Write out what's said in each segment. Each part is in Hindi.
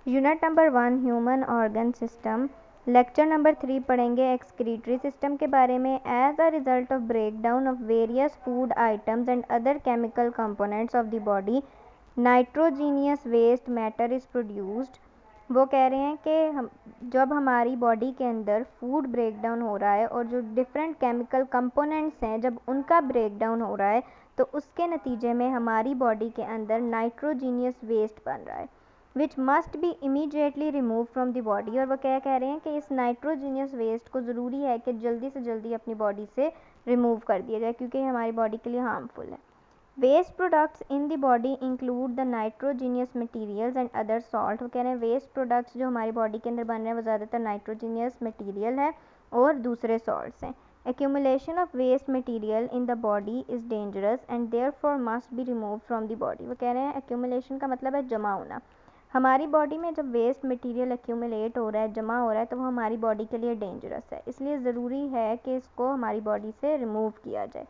Unit number 1 human organ system. Lecture number 3 पढ़ेंगे एक्सक्रीटरी सिस्टम के बारे में। As a result of break down of various food items and other chemical components of the body nitrogenous waste matter is produced. वो कह रहे हैं कि जब हमारी बॉडी के अंदर फूड ब्रेक डाउन हो रहा है और जो डिफरेंट केमिकल कंपोनेंट्स हैं जब उनका ब्रेक डाउन हो रहा है तो उसके नतीजे में हमारी बॉडी के अंदर नाइट्रोजीनियस वेस्ट बन रहा है which must be immediately remove from the body. और वो क्या कह रहे हैं कि इस नाइट्रोजीनियस वेस्ट को ज़रूरी है कि जल्दी से जल्दी अपनी बॉडी से रिमूव कर दिया जाए क्योंकि हमारी बॉडी के लिए हार्मफुल है। Waste products in the body include the nitrogenous materials and other salt. वो कह रहे हैं वेस्ट प्रोडक्ट्स जो हमारी बॉडी के अंदर बन रहे हैं वो ज़्यादातर नाइट्रोजीनियस मटीरियल है और दूसरे सॉल्ट्स हैं। Accumulation of waste material in the body is dangerous and therefore must be removed from the body। वो कह रहे हैं accumulation का मतलब है जमा होना। हमारी बॉडी में जब वेस्ट मटेरियल एक्यूमुलेट हो रहा है, जमा हो रहा है, तो वो हमारी बॉडी के लिए डेंजरस है, इसलिए ज़रूरी है कि इसको हमारी बॉडी से रिमूव किया जाए।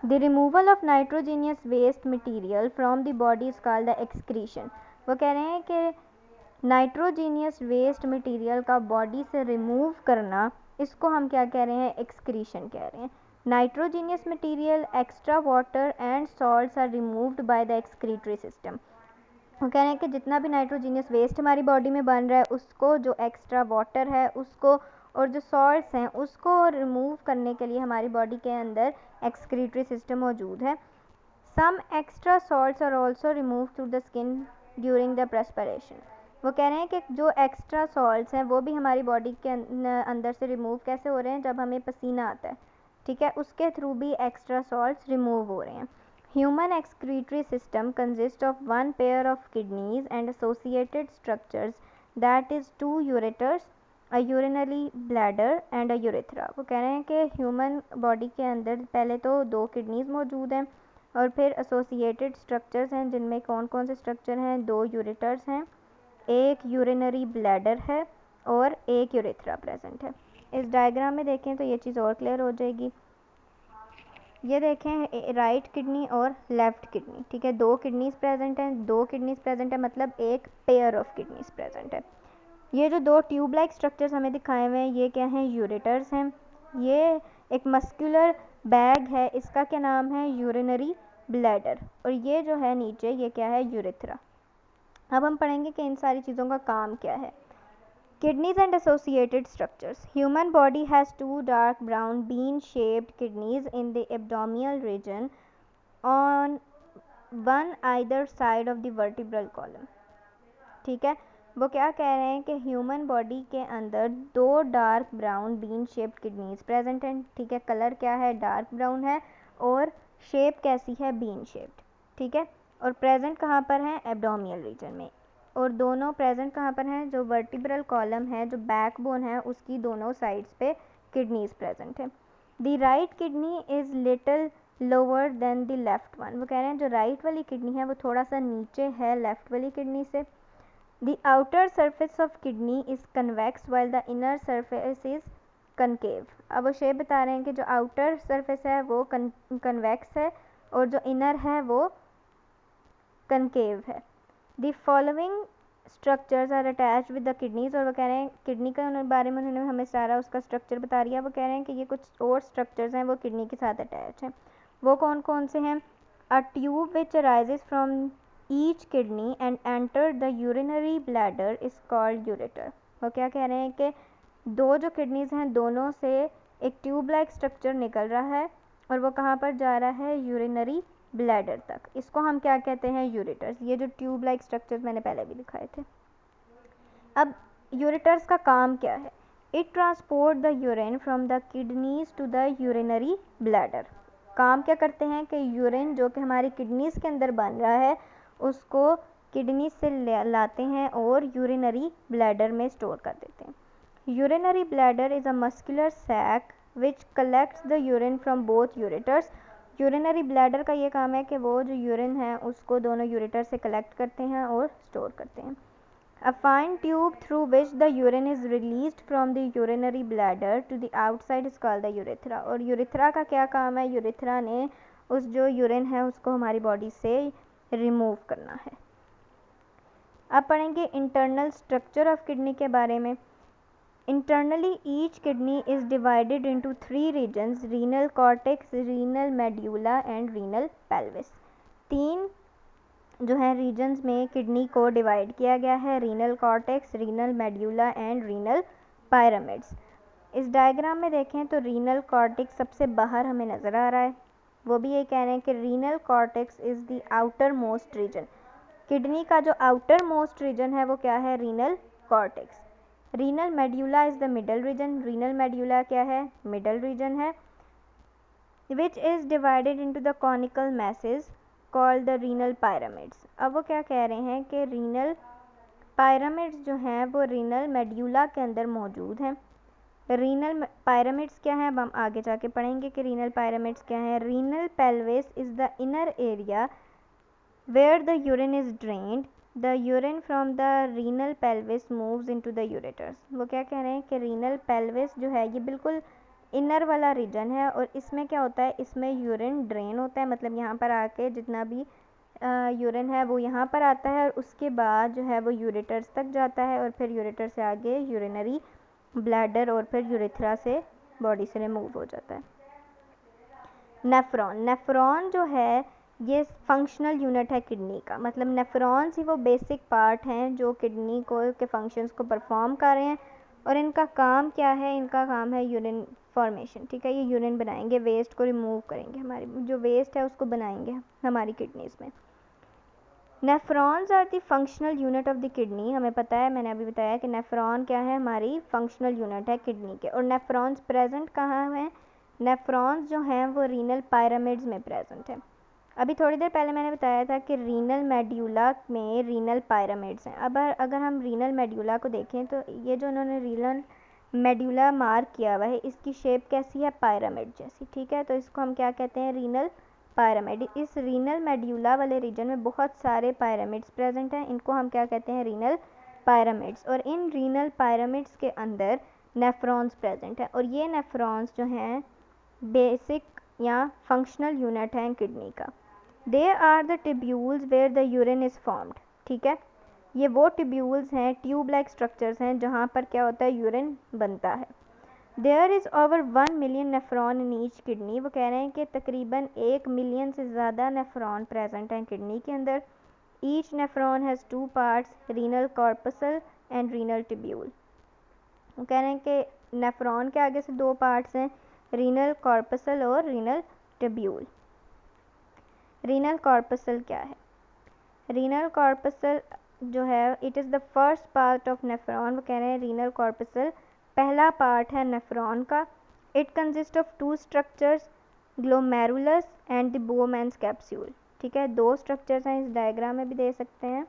The removal of nitrogenous waste material from the body is called the excretion. वो कह रहे हैं कि नाइट्रोजीनियस वेस्ट मटेरियल का बॉडी से रिमूव करना, इसको हम क्या कह रहे हैं, एक्सक्रीशन कह रहे हैं। Nitrogenous material, extra water and salts are removed by the excretory system. वो कह रहे हैं कि जितना भी नाइट्रोजीनियस वेस्ट हमारी बॉडी में बन रहा है उसको, जो एक्स्ट्रा वाटर है उसको और जो सॉल्ट्स हैं उसको रिमूव करने के लिए हमारी बॉडी के अंदर एक्सक्रीटरी सिस्टम मौजूद है। Some extra salts are also remove through the skin during the perspiration. वो कह रहे हैं कि जो एक्स्ट्रा सॉल्ट्स हैं वो भी हमारी बॉडी के अंदर से रिमूव कैसे हो रहे हैं, जब हमें पसीना आता है, ठीक है, उसके थ्रू भी एक्स्ट्रा सॉल्ट्स रिमूव हो रहे हैं। Human excretory system consists of one pair of kidneys and associated structures, that is two ureters, a urinary bladder and a urethra। वो कह रहे हैं कि ह्यूमन बॉडी के अंदर पहले तो दो किडनीज मौजूद हैं और फिर एसोसिएटेड स्ट्रक्चर्स हैं, जिनमें कौन कौन से स्ट्रक्चर हैं, दो यूरेटर्स हैं, एक यूरिनरी ब्लैडर है और एक यूरेथ्रा प्रेजेंट है। इस डायग्राम में देखें तो ये चीज़ और क्लियर हो जाएगी। ये देखें राइट किडनी और लेफ़्ट किडनी, ठीक है, दो किडनीज प्रेजेंट हैं, दो किडनीज प्रेजेंट है मतलब एक पेयर ऑफ किडनीज प्रेजेंट है। ये जो दो ट्यूब लाइक स्ट्रक्चर्स हमें दिखाए हुए हैं ये क्या हैं, यूरेटर्स हैं। ये एक मस्कुलर बैग है, इसका क्या नाम है, यूरिनरी ब्लैडर। और ये जो है नीचे ये क्या है, यूरेथ्रा। अब हम पढ़ेंगे कि इन सारी चीज़ों का काम क्या है। Kidneys and associated structures. Human body has two dark brown bean-shaped kidneys in the abdominal region on one either side of the vertebral column। ठीक है, वो क्या कह रहे हैं कि ह्यूमन बॉडी के अंदर दो dark brown bean shaped kidneys present हैं, ठीक है, कलर क्या है, डार्क ब्राउन है और शेप कैसी है, बीन शेप्ड, ठीक है, और प्रेजेंट कहाँ पर हैं, एब्डोमिनल रीजन में। और दोनों प्रेजेंट कहाँ पर हैं, जो वर्टिब्रल कॉलम है, जो बैकबोन है, उसकी दोनों साइड्स पे किडनीज प्रेजेंट है। The right kidney is little lower than the left one. वो कह रहे हैं जो राइट वाली किडनी है वो थोड़ा सा नीचे है लेफ्ट वाली किडनी से। The outer surface of kidney is convex while the inner surface is concave. अब वो शेप बता रहे हैं कि जो आउटर सरफेस है वो कन्वेक्स है और जो इनर है वो कनकेव है। The following structures are attach with the kidneys. और वो कह रहे हैं किडनी के बारे में उन्होंने हमें सारा उसका स्ट्रक्चर बता दिया। वो कह रहे हैं कि ये कुछ और स्ट्रक्चर्स हैं वो किडनी के साथ अटैच हैं। वो कौन कौन से हैं, a tube which arises from each kidney and enter the urinary bladder is called ureter. वो क्या कह रहे हैं कि दो जो किडनीज हैं दोनों से एक ट्यूब लाइक स्ट्रक्चर निकल रहा है और वो कहाँ पर जा रहा है, यूरिनरी ब्लैडर तक। इसको हम क्या कहते हैं, यूरेटर्स। ये जो ट्यूब लाइक स्ट्रक्चर्स मैंने पहले भी दिखाए थे। अब यूरेटर्स का काम क्या है, it transport the urine from the kidneys to the urinary bladder. काम क्या करते हैं कि यूरिन जो कि हमारी किडनीज के अंदर बन रहा है उसको किडनी से लाते हैं और यूरिनरी ब्लैडर में स्टोर कर देते हैं। Urinary bladder is a muscular sac which collects the urine from both ureters. Urinary bladder का ये काम है कि वो जो यूरिन है उसको दोनों यूरेटर से कलेक्ट करते हैं और स्टोर करते हैं। A fine tube through which the urine is released from the urinary bladder to the outside is called the urethra। और यूरेथ्रा का क्या काम है, यूरेथ्रा ने उस जो यूरिन है उसको हमारी बॉडी से रिमूव करना है। अब पढ़ेंगे इंटरनल स्ट्रक्चर ऑफ किडनी के बारे में। Internally, each kidney is divided into 3 regions: renal cortex, renal medulla and renal pelvis। 3 जो है रीजन्स में किडनी को डिवाइड किया गया है: renal cortex, renal medulla and renal pyramids. इस डायग्राम में देखें तो रीनल कॉर्टेक्स सबसे बाहर हमें नज़र आ रहा है। वो भी ये कह रहे हैं कि renal cortex is the outer most region. Kidney का जो आउटर मोस्ट रीजन है वो क्या है? Renal cortex. Renal medulla is the middle region. Renal medulla क्या है? मिडल रीजन है। Which is divided into the conical masses called the renal pyramids. अब वो क्या कह रहे हैं कि रीनल पायरामिड्स जो हैं वो रीनल मेड्यूला के अंदर मौजूद हैं। रीनल पायरामिड्स क्या हैं अब हम आगे जाके पढ़ेंगे कि रीनल पायरामिड्स क्या हैं। Renal pelvis is the inner area where the urine is drained. The urine from the renal pelvis moves into the ureters. वो क्या कह रहे हैं कि रीनल पेल्विस जो है ये बिल्कुल इनर वाला रीजन है और इसमें क्या होता है, इसमें यूरिन ड्रेन होता है, मतलब यहाँ पर आके जितना भी यूरिन है वो यहाँ पर आता है और उसके बाद जो है वो यूरेटर्स तक जाता है और फिर यूरेटर से आगे यूरिनरी ब्लैडर और फिर यूरेथ्रा से बॉडी से रिमूव हो जाता है। नेफ्रॉन, नेफ्रॉन जो है ये फंक्शनल यूनिट है किडनी का, मतलब नेफ्रॉन्स ही वो बेसिक पार्ट हैं जो किडनी को के फंक्शंस को परफॉर्म कर रहे हैं और इनका काम क्या है? इनका काम है यूरिन फॉर्मेशन। ठीक है, ये यूरिन बनाएंगे, वेस्ट को रिमूव करेंगे, हमारी जो वेस्ट है उसको बनाएंगे हमारी किडनीज में। Nephrons are the functional unit of the kidney. हमें पता है, मैंने अभी बताया कि नेफ्रॉन क्या है? हमारी फंक्शनल यूनिट है किडनी के। और नेफ्रॉन्स प्रेजेंट कहाँ हैं? नेफ्रॉन्स जो हैं वो रीनल पायरामिड्स में प्रेजेंट है। अभी थोड़ी देर पहले मैंने बताया था कि रीनल मेड्यूला में रीनल पायरामिड्स हैं। अब अगर हम रीनल मेड्यूला को देखें तो ये जो उन्होंने रीनल मेड्यूला मार्क किया हुआ है इसकी शेप कैसी है? पायरामिड जैसी। ठीक है, तो इसको हम क्या कहते हैं? Renal pyramid. इस रीनल मेड्यूला वाले रीजन में बहुत सारे पायरामिड्स प्रेजेंट हैं, इनको हम क्या कहते हैं? Renal pyramids. और इन रीनल पायरामिड्स के अंदर नेफ्रॉन्स प्रेजेंट है और ये नेफ्रॉन्स जो हैं बेसिक या फंक्शनल यूनिट हैं किडनी का। They are the tubules where the urine is formed. ठीक है, ये वो ट्यूब्यूल्स हैं, ट्यूब लाइक स्ट्रक्चर्स हैं जहाँ पर क्या होता है? यूरिन बनता है। There is over 1 million nephron in each kidney. वो कह रहे हैं कि तकरीबन 1 मिलियन से ज़्यादा नेफ्रॉन प्रेजेंट हैं किडनी के अंदर। Each nephron has 2 parts, renal corpuscle and renal tubule. वो कह रहे हैं कि नेफ्रॉन के आगे से 2 पार्ट्स हैं, रीनल कॉर्पसल और रीनल ट्यूब्यूल। रीनल कॉर्पसल क्या है? रीनल कॉर्पसल जो है it is the first part of nephron. वो कह रहे हैं रीनल कॉर्पसल पहला पार्ट है नेफ्रॉन का। It consist of 2 structures, glomerulus and the Bowman's capsule. ठीक है, 2 स्ट्रक्चर्स हैं, इस डायग्राम में भी दे सकते हैं।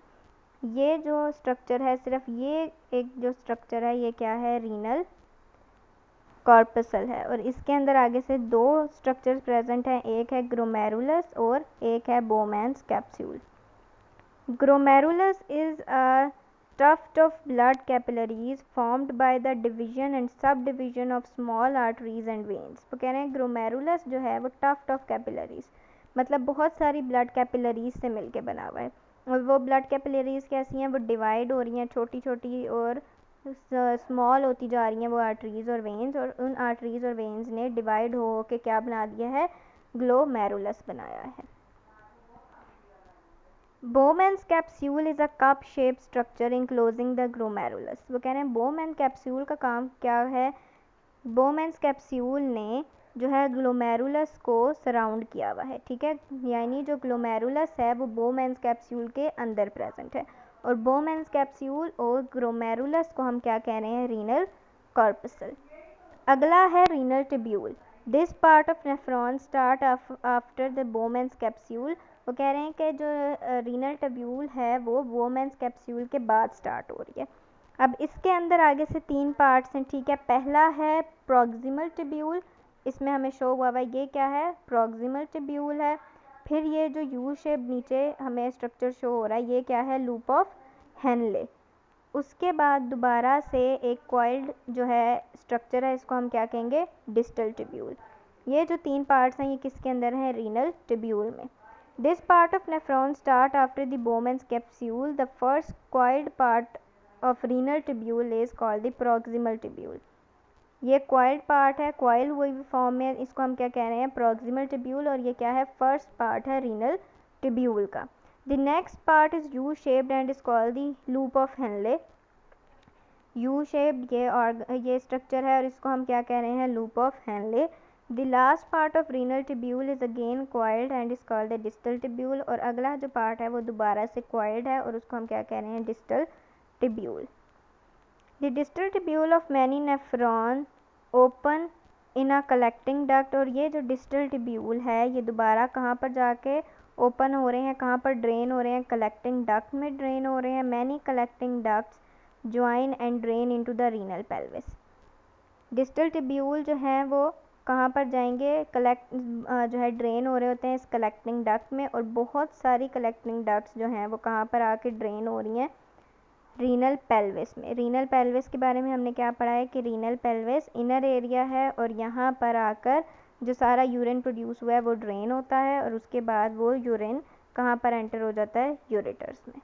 ये जो स्ट्रक्चर है, सिर्फ ये एक जो स्ट्रक्चर है ये क्या है? रीनल कॉर्पसल है और इसके अंदर आगे से 2 स्ट्रक्चर्स प्रेजेंट हैं, एक है ग्लोमेरुलस और एक है Bowman's capsule. Glomerulus is a tuft of blood capillaries formed by the division and subdivision of small arteries and veins। वो कह रहे हैं glomerulus जो है वो tuft of capillaries मतलब बहुत सारी blood capillaries से मिलके बना हुआ है और वो blood capillaries कैसी हैं? वो डिवाइड हो रही हैं, छोटी छोटी और स्मॉल होती जा रही हैं वो आर्टरीज और वेन्स, और उन आर्टरीज और वेन्स ने डिवाइड हो के क्या बना दिया है? ग्लोमेरुलस बनाया है। Bowman's capsule is a cup-shaped structure enclosing the glomerulus। वो कह रहे हैं Bowman capsule का काम क्या है? Bowman's capsule ने जो है ग्लोमेरुलस को सराउंड किया हुआ है। ठीक है, यानी जो ग्लोमेरुलस है वो Bowman's capsule के अंदर प्रेजेंट है और Bowman's capsule और ग्लोमेरुलस को हम क्या कह रहे हैं? Renal corpuscle. अगला है renal tubule. This part of nephron start after the Bowman's capsule. वो कह रहे हैं कि जो रीनल ट्यूब्यूल है वो Bowman's कैप्सूल के बाद स्टार्ट हो रही है। अब इसके अंदर आगे से 3 पार्ट्स हैं। ठीक है, पहला है प्रॉक्सिमल ट्यूब्यूल, इसमें हमें शो हुआ है ये क्या है? प्रॉक्सिमल ट्यूब्यूल है। फिर ये जो यू शेप नीचे हमें स्ट्रक्चर शो हो रहा है ये क्या है? Loop of Henle. उसके बाद दोबारा से एक कॉइल्ड जो है स्ट्रक्चर है, इसको हम क्या कहेंगे? Distal tubule. ये जो 3 पार्ट्स हैं ये किसके अंदर हैं? रीनल ट्यूब्यूल में। This part of nephron start after the Bowman's capsule. The first coiled part of renal tubule is called the proximal tubule. ये coiled part है, coil हुई फॉर्म में, इसको हम क्या कह रहे हैं, proximal tubule, और ये क्या है, फर्स्ट पार्ट है renal tubule का. The next part is U-shaped and is called the loop of Henle. U-shaped ये स्ट्रक्चर है और इसको हम क्या कह रहे हैं, loop of Henle. The last part of renal tubule is again coiled and is called the distal tubule. और अगला जो पार्ट है वो दोबारा से coiled है और उसको हम क्या कह रहे हैं, distal tubule. The distal tubule of many nephron open in a collecting duct. और ये जो distal tubule है ये दोबारा कहाँ पर जाके ओपन हो रहे हैं, कहाँ पर ड्रेन हो रहे हैं, कलेक्टिंग डक्ट में ड्रेन हो रहे हैं. Many collecting ducts join and drain into the renal pelvis. Distal tubule जो हैं वो कहाँ पर जाएंगे, जो है ड्रेन हो रहे होते हैं इस कलेक्टिंग डक्ट में, और बहुत सारी कलेक्टिंग डक्ट्स जो हैं वो कहाँ पर आके ड्रेन हो रही हैं, रीनल पेल्विस में. रीनल पेल्विस के बारे में हमने क्या पढ़ा है कि रीनल पेल्विस इनर एरिया है और यहाँ पर आकर जो सारा यूरिन प्रोड्यूस हुआ है वो ड्रेन होता है और उसके बाद वो यूरिन कहाँ पर एंटर हो जाता है, यूरेटर्स में.